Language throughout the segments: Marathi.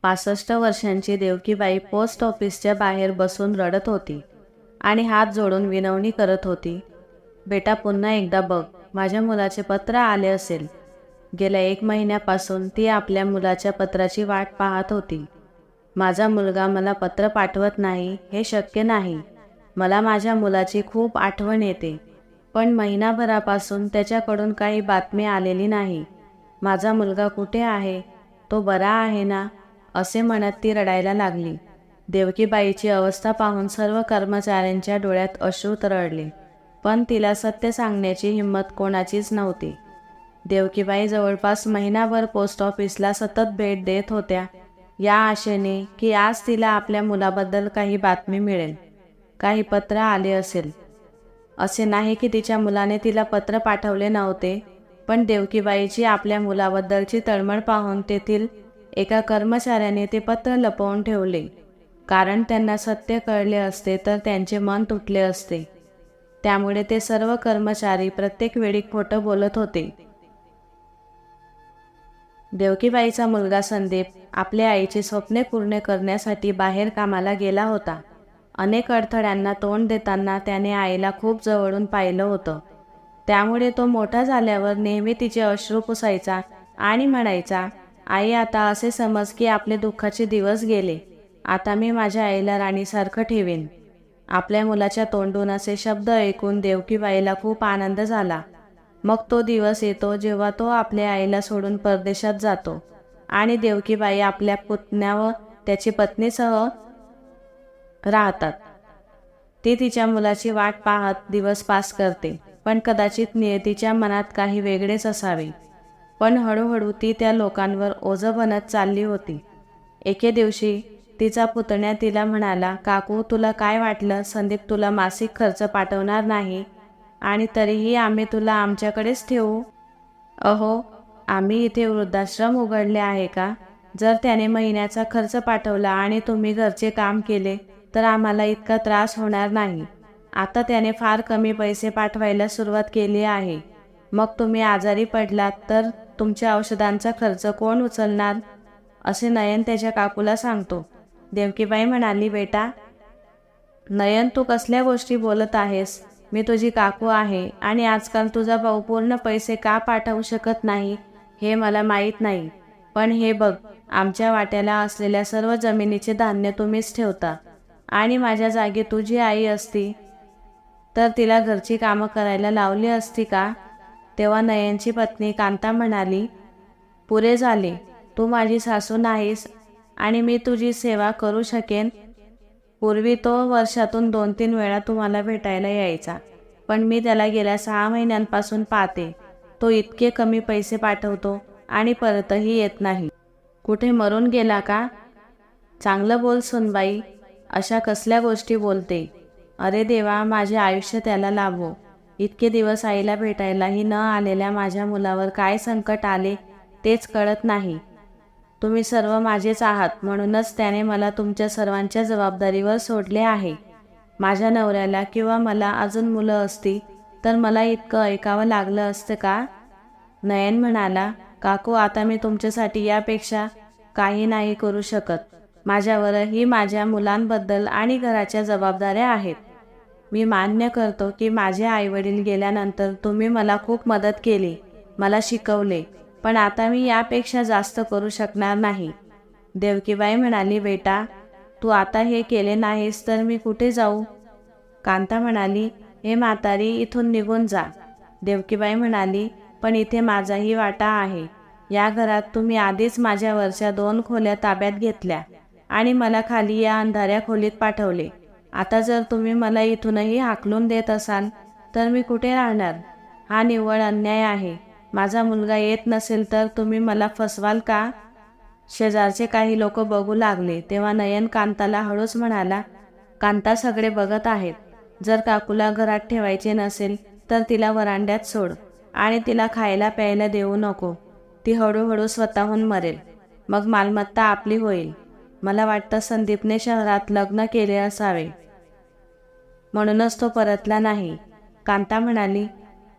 65 वर्षांची देवकीबाई पोस्ट ऑफिसच्या बाहेर बसून रडत होती आणि हात जोडून विनवणी करत होती. बेटा, पुन्हा एकदा बघ, माझ्या मुलाचे पत्र आले असेल. गेल्या 1 महिन्यापासून ती आपल्या मुलाच्या पत्राची वाट पाहत होती. माझा मुलगा मला पत्र पाठवत नाही हे शक्य नाही. मला माझ्या मुलाची खूप आठवण येते, पण महिनाभरापासून त्याच्याकडून काही बातमी आलेली नाही. माझा मुलगा कुठे आहे? तो बरा आहे ना? असे म्हणत ती रडायला लागली. देवकीबाईची अवस्था पाहून सर्व कर्मचाऱ्यांच्या डोळ्यात अश्रू तरळले, पण तिला सत्य सांगण्याची हिंमत कोणाचीच नव्हती. देवकीबाई जवळपास महिनाभर पोस्ट ऑफिसला सतत भेट देत होत्या, या आशेने की आज तिला आपल्या मुलाबद्दल काही बातमी मिळेल, काही पत्र आले असेल. असे नाही की तिच्या मुलाने तिला पत्र पाठवले नव्हते, पण देवकीबाईची आपल्या मुलाबद्दलची तळमळ पाहून तेथील एका कर्मचाऱ्याने ते पत्र लपवून ठेवले, कारण त्यांना सत्य कळले असते तर त्यांचे मन तुटले असते. त्यामुळे ते सर्व कर्मचारी प्रत्येक वेळी खोटं बोलत होते. देवकीबाईचा मुलगा संदीप आपल्या आईची स्वप्ने पूर्ण करण्यासाठी बाहेर कामाला गेला होता. अनेक अडथळ्यांना तोंड देताना त्याने आईला खूप जवळून पाहिलं होतं. त्यामुळे तो मोठा झाल्यावर नेहमी तिचे अश्रू पुसायचा आणि म्हणायचा, आई, आता असे समज की आपले दुःखाचे दिवस गेले. आता मी माझ्या आईला राणीसारखं ठेवीन. आपल्या मुलाच्या तोंडून असे शब्द ऐकून देवकीबाईला खूप आनंद झाला. मग तो दिवस येतो जेव्हा तो आपल्या आईला सोडून परदेशात जातो आणि देवकीबाई आपल्या पुतण्या व त्याची पत्नीसह राहतात. ती तिच्या मुलाची वाट पाहत दिवस पास करते, पण कदाचित नियतीच्या मनात काही वेगळेच असावे. पण हळूहळू ती त्या लोकांवर ओझं बनत चालली होती. एके दिवशी तिचा पुतण्या तिला म्हणाला, काकू, तुला काय वाटलं? संदीप तुला मासिक खर्च पाठवणार नाही आणि तरीही आम्ही तुला आमच्याकडेच ठेवू? अहो, आम्ही इथे वृद्धाश्रम उघडले आहे का? जर त्याने महिन्याचा खर्च पाठवला आणि तुम्ही घरचे काम केले तर आम्हाला इतका त्रास होणार नाही. आता त्याने फार कमी पैसे पाठवायला सुरुवात केली आहे. मग तुम्ही आजारी पडलात तर तुमच्या औषधांचा खर्च कोण उचलणार? असे नयन त्याच्या काकूला सांगतो. देवकीबाई म्हणाली, बेटा नयन, तू कसल्या गोष्टी बोलत आहेस? मी तुझी काकू आहे आणि आजकाल तुझा भाऊ पूर्ण पैसे का पाठवू शकत नाही हे मला माहीत नाही. पण हे बघ, आमच्या वाट्याला असलेल्या सर्व जमिनीचे धान्य तुम्हीच ठेवता आणि माझ्या जागी तुझी आई असती तर तिला घरची कामं करायला लावली असती का? तेव्हा नयनची पत्नी कांता म्हणाली, पुरे झाले. तू माझी सासू नाहीस आणि मी तुझी सेवा करू शकेन. पूर्वी तो वर्षातून 2-3 वेळा तुम्हाला भेटायला यायचा, पण मी त्याला गेल्या 6 महिन्यांपासून पाहते. तो इतके कमी पैसे पाठवतो आणि परतही येत नाही. कुठे मरून गेला का? चांगलं बोल सुनबाई, अशा कसल्या गोष्टी बोलते? अरे देवा, माझे आयुष्य त्याला लाभो. इतके दिवस आईला भेटायलाही न आलेल्या माझ्या मुलावर काय संकट आले तेच कळत नाही. तुम्ही सर्व माझेच आहात, म्हणूनच त्याने मला तुमच्या सर्वांच्या जबाबदारीवर सोडले आहे. माझ्या नवऱ्याला किंवा मला अजून मुलं असती तर मला इतकं ऐकावं लागलं असतं का? नयन म्हणाला, काकू, आता मी तुमच्यासाठी यापेक्षा काही नाही करू शकत. माझ्यावरही माझ्या मुलांबद्दल आणि घराच्या जबाबदाऱ्या आहेत. मी मान्य करतो की माझे आईवडील गेल्यानंतर तुम्ही मला खूप मदत केली, मला शिकवले, पण आता मी यापेक्षा जास्त करू शकणार नाही. देवकीबाई म्हणाली, बेटा तू आता हे केले नाहीस तर मी कुठे जाऊ? कांता म्हणाली, हे म्हातारी, इथून निघून जा. देवकीबाई म्हणाली, पण इथे माझाही वाटा आहे. या घरात तुम्ही आधीच माझ्यावरच्या 2 खोल्या ताब्यात घेतल्या आणि मला खाली या अंधाऱ्या खोलीत पाठवले. आता जर तुम्ही मला इथूनही हाकलून देत असाल तर मी कुठे राहणार? हा निव्वळ अन्याय आहे. माझा मुलगा येत नसेल तर तुम्ही मला फसवाल का? शेजारचे काही लोक बघू लागले तेव्हा नयन कांताला हळूच म्हणाला, कांता, सगळे बघत आहेत. जर काकूला घरात ठेवायचे नसेल तर तिला वरांड्यात सोड आणि तिला खायला प्यायला देऊ नको. ती हळूहळू स्वतःहून मरेल, मग मालमत्ता आपली होईल. मला वाटतं संदीपने शहरात लग्न केले असावे, म्हणूनच तो परतला नाही. कांता म्हणाली,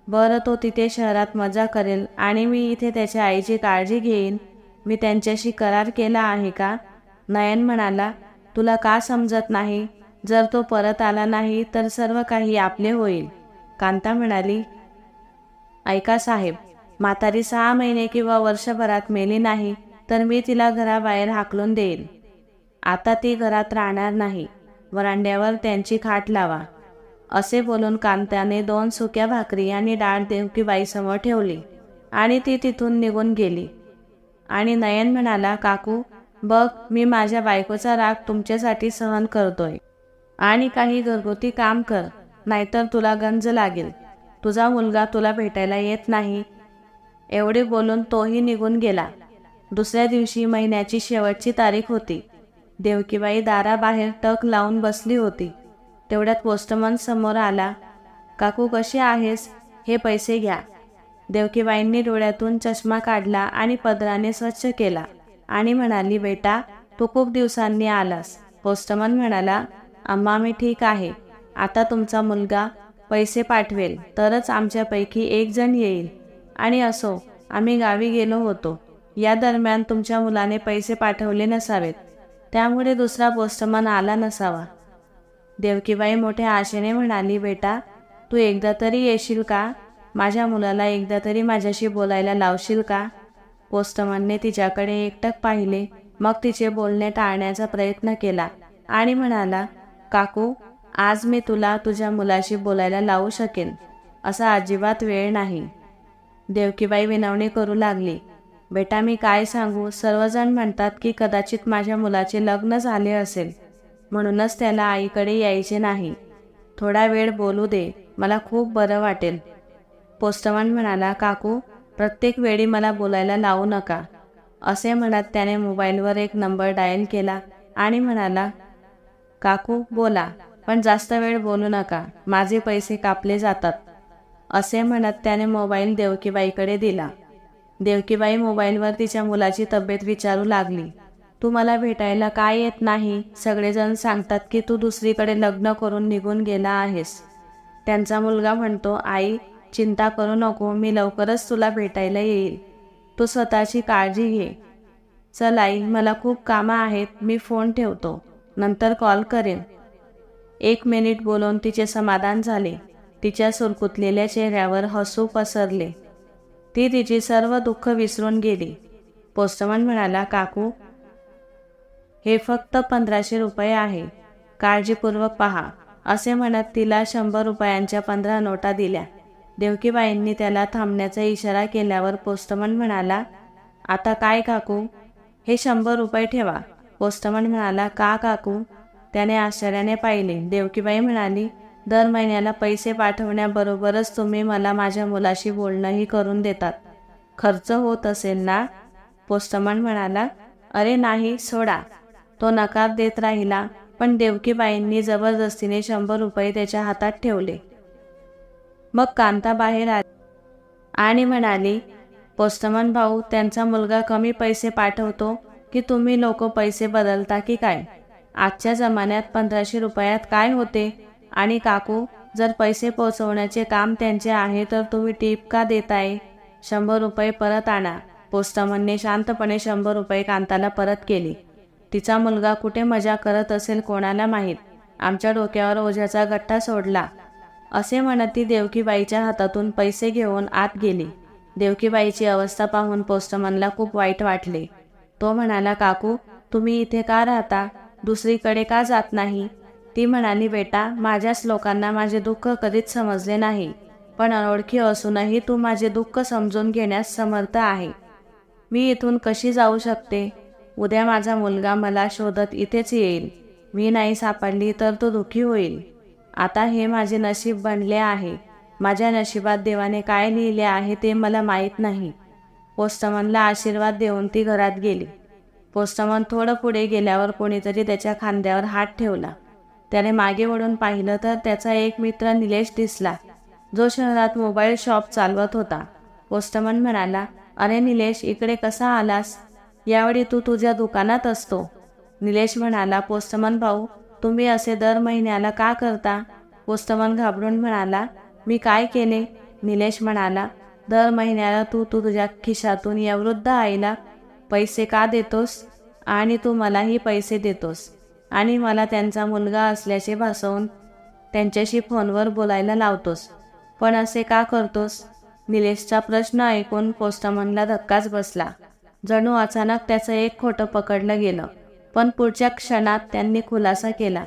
बरं, तो तिथे शहरात मजा करेल आणि मी इथे त्याच्या आईची काळजी घेईन. मी त्यांच्याशी करार केला आहे का? नयन म्हणाला, तुला का समजत नाही? जर तो परत आला नाही तर सर्व काही आपले होईल. कांता म्हणाली, ऐका साहेब, म्हातारी 6 महिने किंवा वर्षभरात मेली नाही तर मी तिला घराबाहेर हाकलून देईल. आता ती घरात राहणार नाही. वरांड्यावर त्यांची खाट लावा. असे बोलून कांत्याने 2 सुक्या भाकरी आणि डाळ देवकीबाईसमोर ठेवली आणि ती तिथून निघून गेली. आणि नयन म्हणाला, काकू, बघ, मी माझ्या बायकोचा राग तुमच्यासाठी सहन करतोय. आणि काही घरगुती काम कर, नाहीतर तुला गंज लागेल. तुझा मुलगा तुला भेटायला येत नाही. एवढे बोलून तोही निघून गेला. दुसऱ्या दिवशी महिन्याची शेवटची तारीख होती. देवकीबाई दाराबाहेर टक लावून बसली होती. तेवढ्यात पोस्टमन समोर आला. काकू, कशी आहेस? हे पैसे घ्या. देवकीबाईंनी डोळ्यातून चष्मा काढला आणि पदराने स्वच्छ केला आणि म्हणाली, बेटा, तू खूप दिवसांनी आलास. पोस्टमन म्हणाला, अम्मा, मी ठीक आहे. आता तुमचा मुलगा पैसे पाठवेल तरच आमच्यापैकी एक जण येईल. आणि असो, आम्ही गावी गेलो होतो. या दरम्यान तुमच्या मुलाने पैसे पाठवले नसावेत, त्यामुळे दुसरा पोस्टमन आला नसावा. देवकीबाई मोठ्या आशेने म्हणाली, बेटा, तू एकदा तरी येशील का? माझ्या मुलाला एकदा तरी माझ्याशी बोलायला लावशील का? पोस्टमनने तिच्याकडे एकटक पाहिले, मग तिचे बोलणे टाळण्याचा प्रयत्न केला आणि म्हणाला, काकू, आज मी तुला तुझ्या मुलाशी बोलायला लावू शकेन, असा अजिबात वेळ नाही. देवकीबाई विनवणी करू लागली, बेटा, मी काय सांगू? सर्वजण म्हणतात की कदाचित माझ्या मुलाचे लग्न झाले असेल, म्हणूनच त्याला आईकडे यायचे नाही. थोडा वेळ बोलू दे, मला खूप बरं वाटेल. पोस्टमन म्हणाला, काकू, प्रत्येक वेळी मला बोलायला लावू नका. असे म्हणत त्याने मोबाईलवर एक नंबर डायल केला आणि म्हणाला, काकू, बोला, पण जास्त वेळ बोलू नका, माझे पैसे कापले जातात. असे म्हणत त्याने मोबाईल देवकीबाईकडे दिला. देवकीबाई मोबाईलवर तिच्या मुलाची तब्येत विचारू लागली. तू मला भेटायला काय येत नाही? सगळेजण सांगतात की तू दुसरीकडे लग्न करून निघून गेला आहेस. त्यांचा मुलगा म्हणतो, आई, चिंता करू नको, मी लवकरच तुला भेटायला येईल. तू स्वतःची काळजी घे. चल आई, मला खूप कामं आहेत, मी फोन ठेवतो, नंतर कॉल करेन. 1 मिनिट बोलून तिचे समाधान झाले. तिच्या सुरकुतलेल्या चेहऱ्यावर हसू पसरले. ती तिची सर्व दुःख विसरून गेली. पोस्टमन म्हणाला, काकू, हे फक्त 1500 रुपये आहे, काळजीपूर्वक पहा. असे म्हणत तिला 100 रुपयांच्या 15 नोटा दिल्या. देवकीबाईंनी त्याला थांबण्याचा इशारा केल्यावर पोस्टमन म्हणाला, आता काय काकू? हे 100 रुपये ठेवा. पोस्टमन म्हणाला, का काकू? त्याने आश्चर्याने पाहिले. देवकीबाई म्हणाली, दर महिन्याला पैसे पाठवण्याबरोबरच तुम्ही मला माझ्या मुलाशी बोलणंही करून देतात. खर्च होत असेल ना? पोस्टमन म्हणाला, अरे नाही, सोडा. तो नकार देत राहिला, पण देवकीबाईंनी जबरदस्तीने 100 रुपये त्याच्या हातात ठेवले. मग कांता बाहेर आली आणि म्हणाली, पोस्टमन भाऊ, त्यांचा मुलगा कमी पैसे पाठवतो की तुम्ही लोक पैसे बदलता की काय? आजच्या जमान्यात 1500 रुपयात काय होते? आणि काकू, जर पैसे पोहोचवण्याचे काम त्यांचे आहे तर तुम्ही टीप का देताय? 100 रुपये परत आणा. पोस्टमनने शांतपणे 100 रुपये कांताला परत केली. तिचा मुलगा कुठे मजा करत असेल कोणाला माहीत. आमच्या डोक्यावर ओझ्याचा गठ्ठा सोडला. असे म्हणत ती देवकीबाईच्या हातातून पैसे घेऊन आत गेली. देवकीबाईची अवस्था पाहून पोस्टमनला खूप वाईट वाटले. तो म्हणाला, काकू, तुम्ही इथे का राहता? दुसरीकडे का जात नाही? ती म्हणाली, बेटा, माझ्याच लोकांना माझे दुःख कधीच समजले नाही, पण अनोळखी असूनही तू माझे दुःख समजून घेण्यास समर्थ आहे. मी इथून कशी जाऊ शकते? उद्या माझा मुलगा मला शोधत इथेच येईल. मी नाही सापडली तर तो दुःखी होईल. आता हे माझे नशीब बनले आहे. माझ्या नशिबात देवाने काय लिहिले आहे ते मला माहीत नाही. पोस्टमनला आशीर्वाद देऊन ती घरात गेली. पोस्टमन थोडं पुढे गेल्यावर कोणीतरी त्याच्या खांद्यावर हात ठेवला. त्याने मागे वळून पाहिलं तर त्याचा एक मित्र निलेश दिसला, जो शहरात मोबाईल शॉप चालवत होता. पोस्टमन म्हणाला, अरे निलेश, इकडे कसा आलास? यावेळी तू तुझ्या दुकानात असतो. निलेश म्हणाला, पोस्टमन भाऊ, तुम्ही असे दर महिन्याला का करता? पोस्टमन घाबरून म्हणाला, मी काय केले? निलेश म्हणाला, दर महिन्याला तू तुझ्या खिशातून या वृद्ध आईला पैसे का देतोस? आणि तू मलाही पैसे देतोस आणि मला त्यांचा मुलगा असल्याचे भासवून त्यांच्याशी फोनवर बोलायला लावतोस. पण असे का करतोस? निलेशचा प्रश्न ऐकून पोस्टमनला धक्काच बसला. जणू अचानक त्याचं एक खोटं पकडलं गेलं. पण पुढच्या क्षणात त्यांनी खुलासा केला.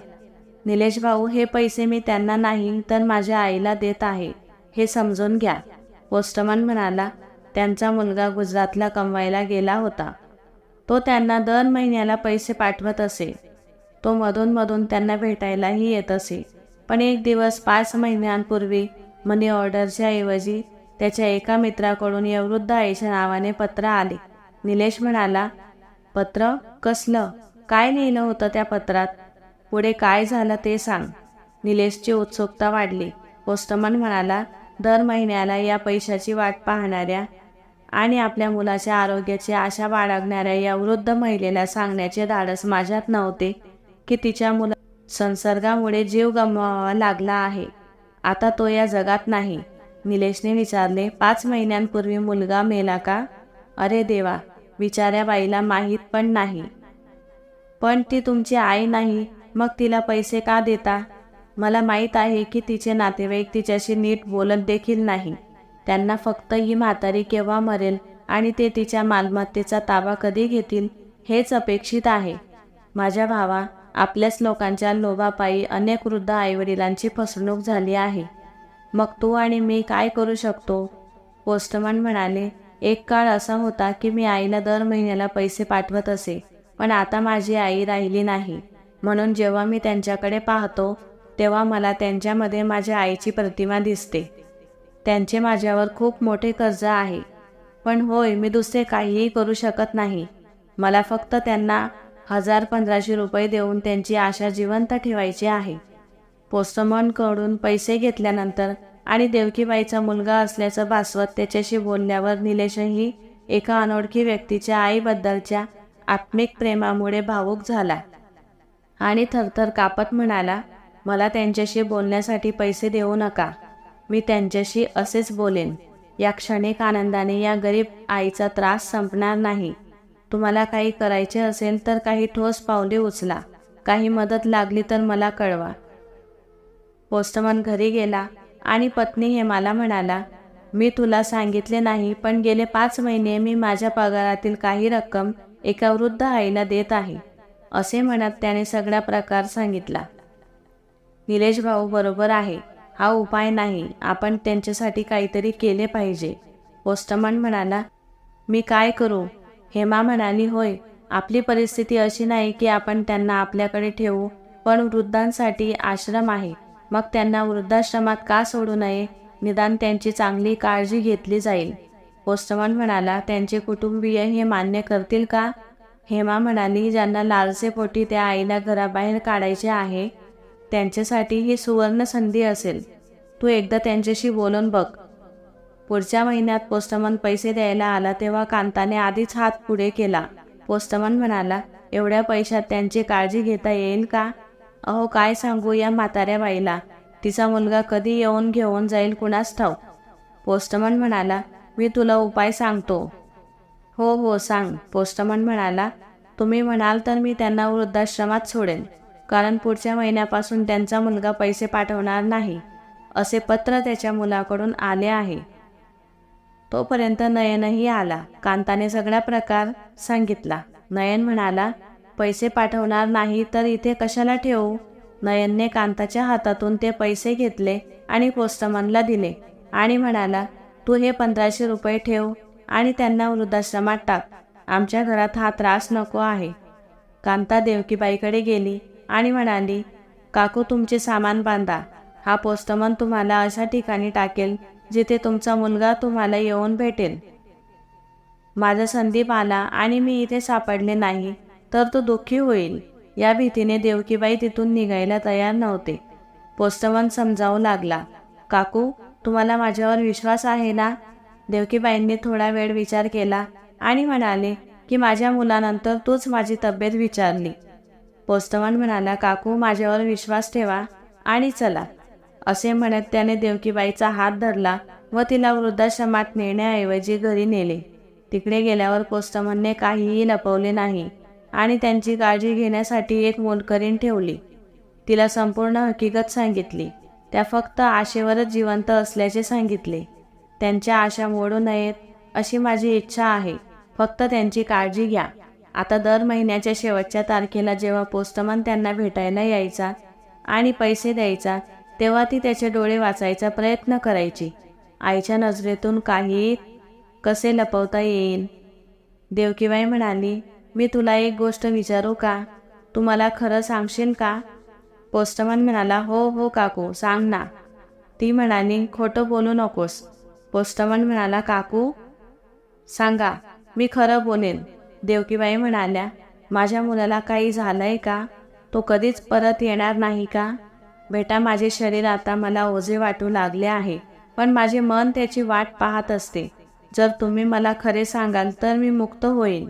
निलेश भाऊ, हे पैसे मी त्यांना नाही तर माझ्या आईला देत आहे, हे समजून घ्या. पोस्टमन म्हणाला, त्यांचा मुलगा गुजरातला कमवायला गेला होता. तो त्यांना दर महिन्याला पैसे पाठवत असे. तो मधून त्यांना भेटायलाही येत असे. पण एक दिवस 5 महिन्यांपूर्वी मनी ऑर्डरच्या ऐवजी त्याच्या एका मित्राकडून या वृद्ध आईच्या नावाने पत्र आले. निलेश म्हणाला, पत्र? कसलं? काय लिहिलं होतं त्या पत्रात? पुढे काय झालं ते सांग. निलेशची उत्सुकता वाढली. पोस्टमन म्हणाला, दर महिन्याला या पैशाची वाट पाहणाऱ्या आणि आपल्या मुलाच्या आरोग्याची आशा बाळगणाऱ्या या वृद्ध महिलेला सांगण्याचे धाडस माझ्यात नव्हते की तिच्या मुला संसर्गामुळे जीव गमवावा लागला आहे. आता तो या जगात नाही. निलेशने विचारले, 5 महिन्यांपूर्वी मुलगा मेला का? अरे देवा, बिचाऱ्या बाईला माहीत पण नाही. पण ती तुमची आई नाही, मग तिला पैसे का देता? मला माहीत आहे की तिचे नातेवाईक तिच्याशी नीट बोलत देखील नाही. त्यांना फक्त ही म्हातारी केव्हा मरेल आणि ते तिच्या मालमत्तेचा ताबा कधी घेतील हेच अपेक्षित आहे. माझ्या भावा, आपल्याच लोकांच्या लोभापायी अनेक वृद्ध आईवडिलांची फसवणूक झाली आहे. मग तू आणि मी काय करू शकतो? पोस्टमन म्हणाले, एक काळ असा होता की मी आईला दर महिन्याला पैसे पाठवत असे. पण आता माझी आई राहिली नाही. म्हणून जेव्हा मी त्यांच्याकडे पाहतो तेव्हा मला त्यांच्यामध्ये माझ्या आईची प्रतिमा दिसते. त्यांचे माझ्यावर खूप मोठे कर्ज आहे. पण होय, मी दुसरे काहीही करू शकत नाही. मला फक्त त्यांना 1000-1500 रुपये देऊन त्यांची आशा जिवंत ठेवायची आहे. पोस्टमनकडून पैसे घेतल्यानंतर आणि देवकीबाईचा मुलगा असल्याचं भासवत त्याच्याशी बोलल्यावर निलेशही एका अनोळखी व्यक्तीच्या आईबद्दलच्या आत्मिक प्रेमामुळे भावूक झाला आणि थरथर कापत म्हणाला, मला त्यांच्याशी बोलण्यासाठी पैसे देऊ नका. मी त्यांच्याशी असेच बोलेन. या क्षणिक आनंदाने या गरीब आईचा त्रास संपणार नाही. तुम्हाला काही करायचे असेल तर काही ठोस पावले उचला. काही मदत लागली तर मला कळवा. पोस्टमन घरी गेला आणि पत्नी हेमाला म्हणाला, मी तुला सांगितले नाही, पण गेले 5 महिने मी माझ्या पगारातील काही रक्कम एका वृद्ध आईला देत आहे. असे म्हणत त्याने सगळा प्रकार सांगितला. निलेश भाऊ बरोबर आहे. हा उपाय नाही. आपण त्यांच्यासाठी काहीतरी केले पाहिजे. पोस्टमन म्हणाला, मी काय करू? हेमा म्हणाली, होय, आपली परिस्थिती अशी नाही की आपण त्यांना आपल्याकडे ठेवू, पण वृद्धांसाठी आश्रम आहे. मग त्यांना वृद्धाश्रमात का सोडू नये? निदान त्यांची चांगली काळजी घेतली जाईल. पोस्टमन म्हणाला, त्यांचे कुटुंबीय हे मान्य करतील का? हेमा म्हणाली, ज्यांना लालसेपोटी त्या आईला घराबाहेर काढायचे आहे त्यांच्यासाठी ही सुवर्ण संधी असेल. तू एकदा त्यांच्याशी बोलून बघ. पुढच्या महिन्यात पोस्टमन पैसे द्यायला आला तेव्हा कांताने आधीच हात पुढे केला. पोस्टमन म्हणाला, एवढ्या पैशात त्यांची काळजी घेता येईल का? अहो, काय सांगू या म्हाताऱ्या बाईला. तिचा मुलगा कधी येऊन घेऊन जाईल कुणास ठाऊक. पोस्टमन म्हणाला, मी तुला उपाय सांगतो. हो सांग. पोस्टमन म्हणाला, तुम्ही म्हणाल तर मी त्यांना वृद्धाश्रमात सोडेन, कारण पुढच्या महिन्यापासून त्यांचा मुलगा पैसे पाठवणार नाही असे पत्र त्याच्या मुलाकडून आले आहे. तोपर्यंत नयनही आला. कांताने सगळा प्रकार सांगितला. नयन म्हणाला, पैसे पाठवणार नाही तर इथे कशाला ठेवू? नयनने कांताच्या हातातून ते पैसे घेतले आणि पोस्टमनला दिले आणि म्हणाला, तू हे 1500 रुपये ठेव आणि त्यांना वृद्धाश्रमात टाक. आमच्या घरात हा त्रास नको आहे. कांता देवकीबाईकडे गेली आणि म्हणाली, काकू, तुमचे सामान बांधा. हा पोस्टमन तुम्हाला अशा ठिकाणी टाकेल जिथे तुमचा मुलगा तुम्हाला येऊन भेटेल. माझा संदीप आला आणि मी इथे सापडले नाही तर तो दुःखी होईल. या भीतीने देवकीबाई तिथून निघायला तयार नव्हते. पोस्टमन समजावू लागला, काकू, तुम्हाला माझ्यावर विश्वास आहे ना? देवकीबाईंनी थोडा वेळ विचार केला आणि म्हणाले की माझ्या मुलानंतर तूच माझी तब्येत विचारली. पोस्टमन म्हणाला, काकू, माझ्यावर विश्वास ठेवा आणि चला. असे म्हणत त्याने देवकीबाईचा हात धरला व तिला वृद्धाश्रमात नेण्याऐवजी घरी नेले. तिकडे गेल्यावर पोस्टमनने काहीही लपवले नाही. आणि त्यांची काळजी घेण्यासाठी एक मोलकरीण ठेवली. तिला संपूर्ण हकीकत सांगितली. त्या फक्त आशेवरच जिवंत असल्याचे सांगितले. त्यांच्या आशा मोडू नयेत अशी माझी इच्छा आहे. फक्त त्यांची काळजी घ्या. आता दर महिन्याच्या शेवटच्या तारखेला जेव्हा पोस्टमन त्यांना भेटायला यायचा आणि पैसे द्यायचा, तेव्हा ती त्याचे डोळे वाचायचा प्रयत्न करायची. आईच्या नजरेतून काही कसे लपवता येईल. देवकीबाई म्हणाली, मी तुला एक गोष्ट विचारू का? तू मला खरं सांगशील का? पोस्टमन म्हणाला, हो हो काकू, सांग ना. ती म्हणाली, खोटं बोलू नकोस. पोस्टमन म्हणाला, काकू सांगा, मी खरं बोलेन. देवकीबाई म्हणाल्या, माझ्या मुलाला काही झालंय का? तो कधीच परत येणार नाही का? बेटा, माझे शरीर आता मला ओझे वाटू लागले आहे, पण माझे मन त्याची वाट पाहत असते. जर तुम्ही मला खरे सांगाल तर मी मुक्त होईन.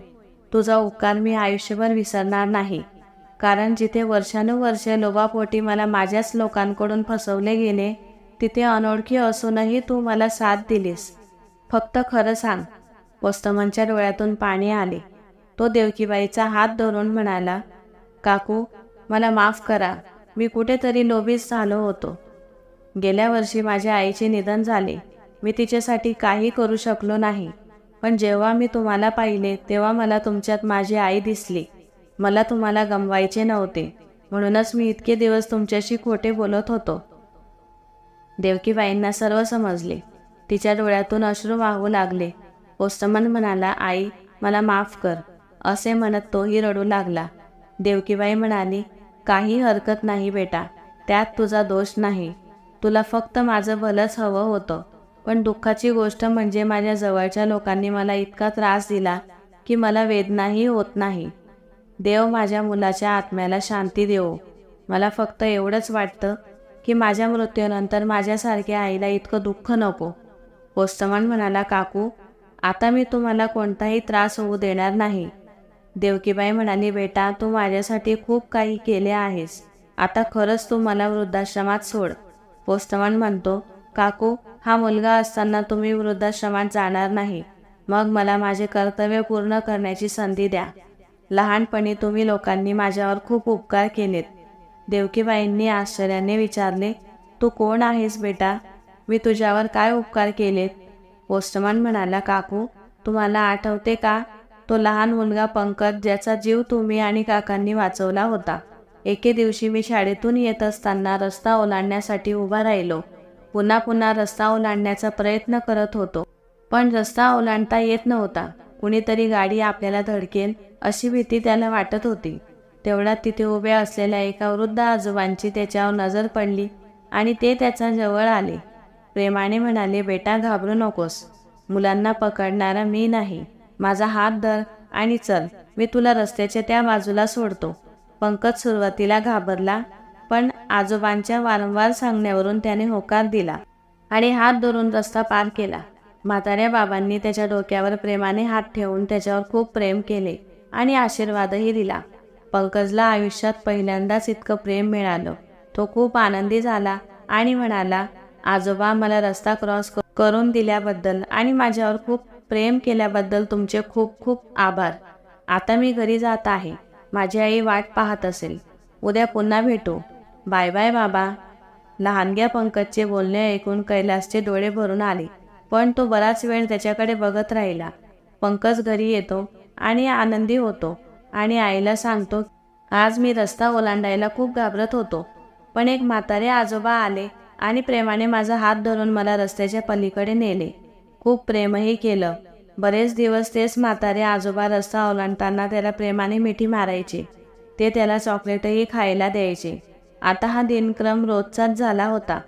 तुझा उपकार मी आयुष्यभर विसरणार नाही. कारण जिथे वर्षानुवर्षे लोभापोटी मला माझ्याच लोकांकडून फसवले गेले, तिथे अनोळखी असूनही तू मला साथ दिलीस. फक्त खरं सांग. पोस्टमनच्या डोळ्यातून पाणी आले. तो देवकीबाईचा हात धरून म्हणाला, काकू मला माफ करा. मी कुठेतरी लोभीच झालो होतो. गेल्या वर्षी माझ्या आईचे निधन झाले. मी तिच्यासाठी काही करू शकलो नाही. पण जेव्हा मी तुम्हाला पाहिले तेव्हा मला तुमच्यात माझी आई दिसली. मला तुम्हाला गमवायचे नव्हते, म्हणूनच मी इतके दिवस तुमच्याशी खोटे बोलत होतो. देवकीबाईंना सर्व समजले. तिच्या डोळ्यातून अश्रू वाहू लागले. पोस्टमन म्हणाला, आई मला माफ कर, असे म्हणत तोही रडू लागला. देवकीबाई म्हणाली, काही हरकत नाही बेटा, त्यात तुझा दोष नाही. तुला फक्त माझं भलंच हवं होतं. पण दुःखाची गोष्ट म्हणजे माझ्या जवळच्या लोकांनी मला इतका त्रास दिला की मला वेदनाही होत नाही. देव माझ्या मुलाच्या आत्म्याला शांती देवो. मला फक्त एवढंच वाटतं की माझ्या मृत्यूनंतर माझ्यासारख्या आईला इतकं दुःख नको. पोस्टमन म्हणाला, काकू आता मी तुम्हाला कोणताही त्रास होऊ देणार नाही. देवकीबाई म्हणाली, बेटा तू माझ्यासाठी खूप काही केले आहेस. आता खरंच तू मला वृद्धाश्रमात सोड. पोस्टमन म्हणतो, काकू हा मुलगा असताना तुम्ही वृद्धाश्रमात जाणार नाही. मग मला माझे कर्तव्य पूर्ण करण्याची संधी द्या. लहानपणी तुम्ही लोकांनी माझ्यावर खूप उपकार केलेत. देवकीबाईंनी आश्चर्याने विचारले, तू कोण आहेस बेटा? मी तुझ्यावर काय उपकार केलेत? पोस्टमन म्हणाला, काकू तुम्हाला आठवते का तो लहान मुलगा पंकज ज्याचा जीव तुम्ही आणि काकांनी वाचवला होता? एके दिवशी मी शाळेतून येत असताना रस्ता ओलांडण्यासाठी उभा राहिलो. पुन्हा पुन्हा रस्ता ओलांडण्याचा प्रयत्न करत होतो, पण रस्ता ओलांडता येत नव्हता. कुणीतरी गाडी आपल्याला धडकेल अशी भीती त्याला वाटत होती. तेवढ्यात तिथे उभ्या असलेल्या एका वृद्ध आजोबांची त्याच्यावर नजर पडली आणि ते त्याच्या जवळ आले. प्रेमाने म्हणाले, बेटा घाबरू नकोस. मुलांना पकडणारा मी नाही. माझा हात धर आणि चल, मी तुला रस्त्याच्या त्या बाजूला सोडतो. पंकज सुरुवातीला घाबरला, पण आजोबांच्या वारंवार सांगण्यावरून त्याने होकार दिला आणि हात धरून रस्ता पार केला. म्हाताऱ्या बाबांनी त्याच्या डोक्यावर प्रेमाने हात ठेवून त्याच्यावर खूप प्रेम केले आणि आशीर्वादही दिला. पंकजला आयुष्यात पहिल्यांदाच इतकं प्रेम मिळालं. तो खूप आनंदी झाला आणि म्हणाला, आजोबा मला रस्ता क्रॉस करून दिल्याबद्दल आणि माझ्यावर खूप प्रेम केल्याबद्दल तुमचे खूप खूप आभार. आता मी घरी जात आहे. माझी आई वाट पाहत असेल. उद्या पुन्हा भेटू. बाय बाय बाबा. लहानग्या पंकजचे बोलणे ऐकून कैलासचे डोळे भरून आले, पण तो बराच वेळ त्याच्याकडे बघत राहिला. पंकज घरी येतो आणि आनंदी होतो आणि आईला सांगतो, आज मी रस्ता ओलांडायला खूप घाबरत होतो, पण एक म्हातारे आजोबा आले आणि प्रेमाने माझा हात धरून मला रस्त्याच्या पलीकडे नेले. खूप प्रेमही केलं. बरेच दिवस तेच म्हातारे आजोबा रस्ता ओलांडताना त्याला प्रेमाने मिठी मारायचे. ते त्याला चॉकलेटही खायला द्यायचे. आता हा दिनक्रम रोजचाच झाला होता.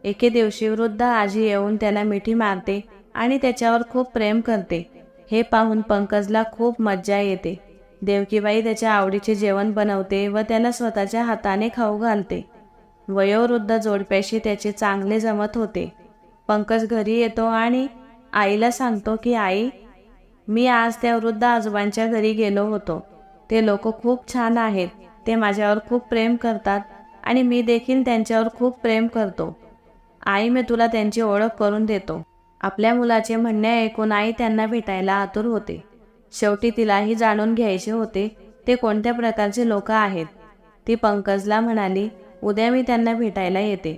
एके दिवशी वृद्ध आजी येऊन त्याला मिठी मारते आणि त्याच्यावर खूप प्रेम करते. हे पाहून पंकजला खूप मज्जा येते. देवकीबाई त्याच्या आवडीचे जेवण बनवते व त्याला स्वतःच्या हाताने खाऊ घालते. वयोवृद्ध जोडप्याशी त्याचे चांगले जमत होते. पंकज घरी येतो आणि आईला सांगतो की आई, मी आज त्या वृद्ध आजोबांच्या घरी गेलो होतो. ते लोक खूप छान आहेत. ते माझ्यावर खूप प्रेम करतात आणि मी देखील त्यांच्यावर खूप प्रेम करतो. आई, मी तुला त्यांची ओळख करून देतो. आपल्या मुलाचे म्हणणे ऐकून आई त्यांना भेटायला आतुर होते. शेवटी तिलाही जाणून घ्यायचे होते ते कोणत्या प्रकारचे लोक आहेत. ती पंकजला म्हणाली, उद्या मी त्यांना भेटायला येते.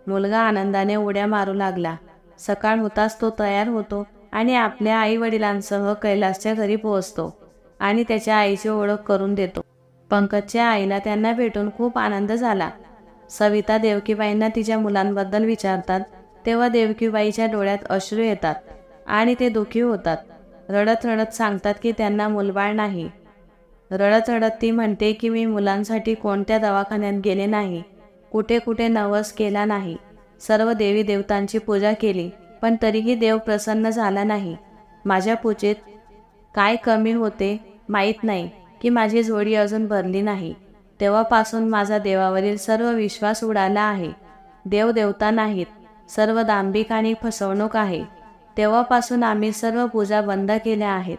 मुलगा आनंदाने उड्या मारू लागला. सकाळ होताच तो तयार होतो आणि आपल्या आई वडिलांसह कैलासच्या घरी पोहोचतो आणि त्याच्या आईची ओळख करून देतो. पंकजच्या आईला त्यांना भेटून खूप आनंद झाला. सविता देवकीबाईंना तिच्या मुलांबद्दल विचारतात तेव्हा देवकीबाईच्या डोळ्यात अश्रू येतात आणि ते दुःखी होतात. रडत रडत सांगतात की त्यांना मुलबाळ नाही. रडत रडत ती म्हणते की मी मुलांसाठी कोणत्या दवाखान्यात गेले नाही, कुठे कुठे नवस केला नाही, सर्व देवी देवतांची पूजा केली, पण तरीही देव प्रसन्न झाला नाही. माझ्या पूजेत काय कमी होते माहीत नाही की माझी जोडी अजून भरली नाही. तेव्हापासून माझा देवावरील सर्व विश्वास उडाला आहे. देव देवता नाहीत, सर्व दांभिक आणि फसवणूक आहे. तेव्हापासून आम्ही सर्व पूजा बंद केल्या आहेत.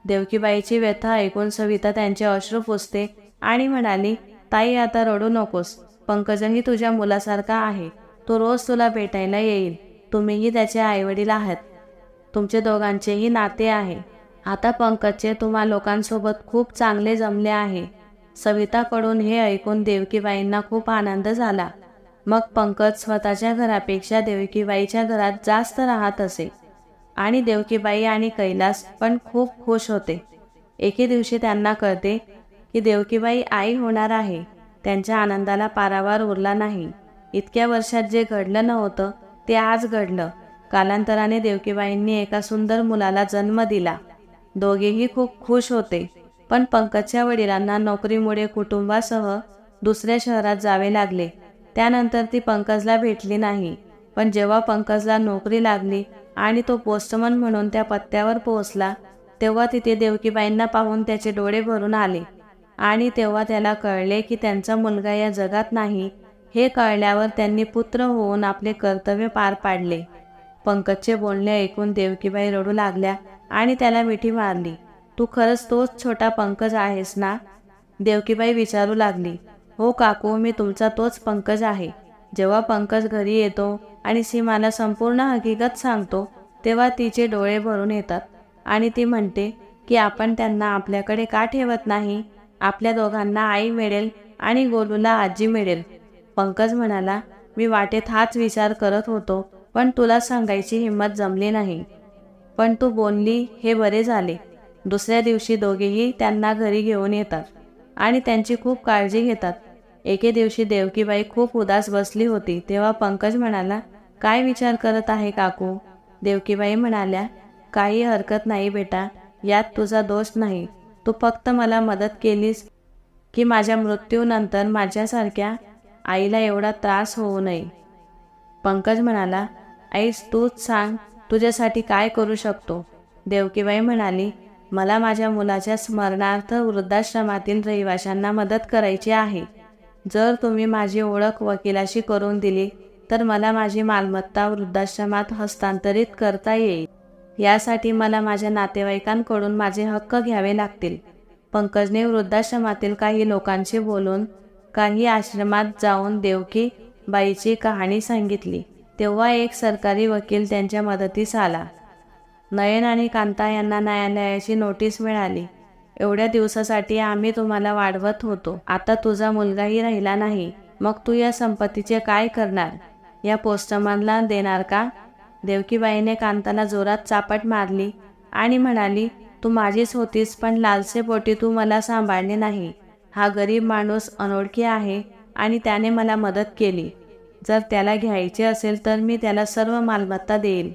देवकीबाईची व्यथा ऐकून सविता त्यांचे अश्रू पुसते आणि म्हणाली, ताई आता रडू नकोस. पंकजही तुझ्या मुलासारखा आहे. तो रोज तुला भेटायला येईल. तुम्हीही त्याचे आईवडील आहात. तुमचे दोघांचेही नाते आहे. आता पंकजचे तुम्हा लोकांसोबत खूप चांगले जमले आहे. सविताकडून हे ऐकून देवकीबाईंना खूप आनंद झाला. मग पंकज स्वतःच्या घरापेक्षा देवकीबाईच्या घरात जास्त राहत असे आणि देवकीबाई आणि कैलास पण खूप खुश होते. एके दिवशी त्यांना कळते की देवकीबाई आई होणार आहे. त्यांच्या आनंदाला पारावार उरला नाही. इतक्या वर्षात जे घडलं नव्हतं ते आज घडलं. कालांतराने देवकीबाईंनी एका सुंदर मुलाला जन्म दिला. दोघेही खूप खुश होते. पण पंकजच्या वडिलांना नोकरीमुळे कुटुंबासह दुसऱ्या शहरात जावे लागले. त्यानंतर ती पंकजला भेटली नाही. पण जेव्हा पंकजला नोकरी लागली आणि तो पोस्टमन म्हणून त्या पत्त्यावर पोहोचला तेव्हा तिथे देवकीबाईंना पाहून त्याचे डोळे भरून आले आणि तेव्हा त्याला कळले की त्यांचा मुलगा या जगात नाही. हे कळल्यावर त्यांनी पुत्र होऊन आपले कर्तव्य पार पाडले. पंकजचे बोलणे ऐकून देवकीबाई रडू लागल्या आणि त्याला मिठी मारली. तू खरंच तोच छोटा पंकज आहेस ना? देवकीबाई विचारू लागली. हो काकू, मी तुमचा तोच पंकज आहे. जेव्हा पंकज घरी येतो आणि सीमाला संपूर्ण हकीकत सांगतो तेव्हा तिचे डोळे भरून येतात आणि ती म्हणते की आपण त्यांना आपल्याकडे का ठेवत नाही? आपल्या दोघांना आई मिळेल आणि गोलूला आजी मिळेल. पंकज म्हणाला, मी वाटेत हाच विचार करत होतो, पण तुला सांगायची हिंमत जमली नाही. पण तू बोलली हे बरे झाले. दुसऱ्या दिवशी दोघेही त्यांना घरी घेऊन येतात आणि त्यांची खूप काळजी घेतात. एके दिवशी देवकीबाई खूप उदास बसली होती तेव्हा पंकज म्हणाला, काय विचार करत आहे काकू? देवकीबाई म्हणाल्या, काही हरकत नाही बेटा, यात तुझा दोष नाही. तू फक्त मला मदत केलीस की माझ्या मृत्यूनंतर माझ्यासारख्या आईला एवढा त्रास होऊ नये. पंकज म्हणाला, आईस तूच सांग, तुझ्यासाठी काय करू शकतो? देवकीबाई म्हणाली, मला माझ्या मुलाच्या स्मरणार्थ वृद्धाश्रमातील रहिवाशांना मदत करायची आहे. जर तुम्ही माझी ओळख वकिलाशी करून दिली तर मला माझी मालमत्ता वृद्धाश्रमात हस्तांतरित करता येईल. यासाठी मला माझ्या नातेवाईकांकडून माझे हक्क घ्यावे लागतील. पंकजने वृद्धाश्रमातील काही लोकांशी बोलून काही आश्रमात जाऊन देवकीबाईची कहाणी सांगितली. तेव्हा एक सरकारी वकील त्यांच्या मदतीस आला. नयन आणि कांता यांना न्यायालयाची नोटीस मिळाली. एवढ्या दिवसासाठी आम्ही तुम्हाला वाढवत होतो. आता तुझा मुलगाही राहिला नाही. मग तू या संपत्तीचे काय करणार? या पोस्टमनला देणार का? देवकीबाईने कांताला जोरात चापट मारली आणि म्हणाली, तू माझीच होतीस, पण लालसेपोटी तू मला सांभाळले नाही. हा गरीब माणूस अनोळखी आहे आणि त्याने मला मदत केली. जर त्याला घ्यायचे असेल तर मी त्याला सर्व मालमत्ता देईल.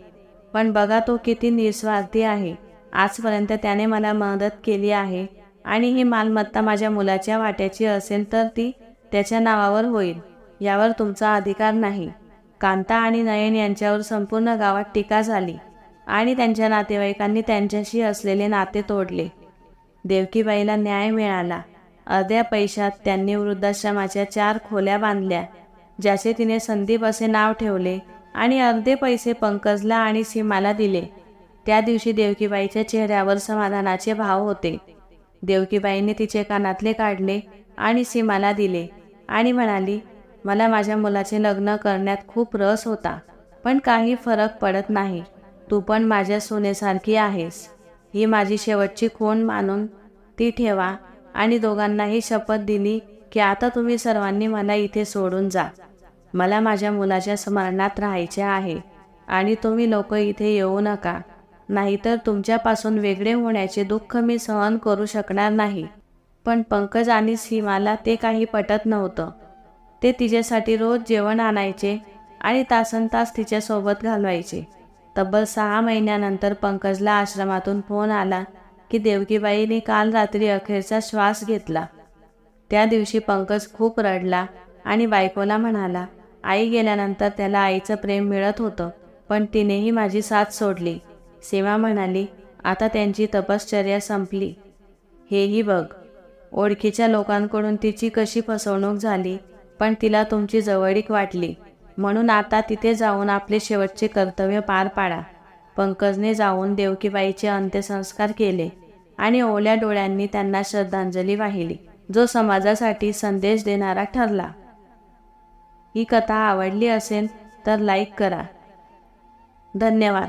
पण बघा तो किती निस्वार्थी आहे. आजपर्यंत त्याने मला मदत केली आहे आणि ही मालमत्ता माझ्या मुलाच्या वाट्याची असेल तर ती त्याच्या नावावर होईल. यावर तुमचा अधिकार नाही. कांता आणि नयन यांच्यावर संपूर्ण गावात टीका झाली आणि त्यांच्या नातेवाईकांनी त्यांच्याशी असलेले नाते तोडले. देवकीबाईला न्याय मिळाला. अर्ध्या पैशात त्यांनी वृद्धाश्रमाच्या 4 खोल्या बांधल्या, ज्याचे तिने संदीप असे नाव ठेवले, आणि अर्धे पैसे पंकजला आणि सीमाला दिले. त्या दिवशी देवकीबाईच्या चेहऱ्यावर समाधानाचे भाव होते. देवकीबाईंनी तिचे कानातले काढले आणि सीमाला दिले आणि म्हणाली, मला माझ्या मुलाचे लग्न करण्यात खूप रस होता, पण काही फरक पडत नाही. तू पण माझ्या सोनेसारखी आहेस. ही माझी शेवटची खूण मानून ती ठेवा आणि दोघांनाही शपथ दिली की आता तुम्ही सर्वांनी मला इथे सोडून जा. मला माझ्या मुलाच्या स्मरणात राहायचे आहे आणि तुम्ही लोक इथे येऊ नका, नाहीतर तुमच्यापासून वेगळे होण्याचे दुःख मी सहन करू शकणार नाही. पण पंकज आणि सीमाला ते काही पटत नव्हतं. ते तिच्यासाठी रोज जेवण आणायचे आणि तासनतास तिच्यासोबत घालवायचे. तब्बल 6 महिन्यानंतर पंकजला आश्रमातून फोन आला की देवकीबाईंनी काल रात्री अखेरचा श्वास घेतला. त्या दिवशी पंकज खूप रडला आणि बायकोला म्हणाला, आई गेल्यानंतर त्याला आईचं प्रेम मिळत होतं, पण तिनेही माझी साथ सोडली. सीमा म्हणाली, आता त्यांची तपश्चर्या संपली. हेही बघ. ओळखीच्या लोकांकडून तिची कशी फसवणूक झाली, पण तिला तुमची जवळीक वाटली, म्हणून आता तिथे जाऊन आपले शेवटचे कर्तव्य पार पाडा. पंकजने जाऊन देवकीबाईचे अंत्यसंस्कार केले आणि ओल्या डोळ्यांनी त्यांना श्रद्धांजली वाहिली, जो समाजासाठी संदेश देणारा ठरला. ही कथा आवडली असेल तर लाईक करा. धन्यवाद.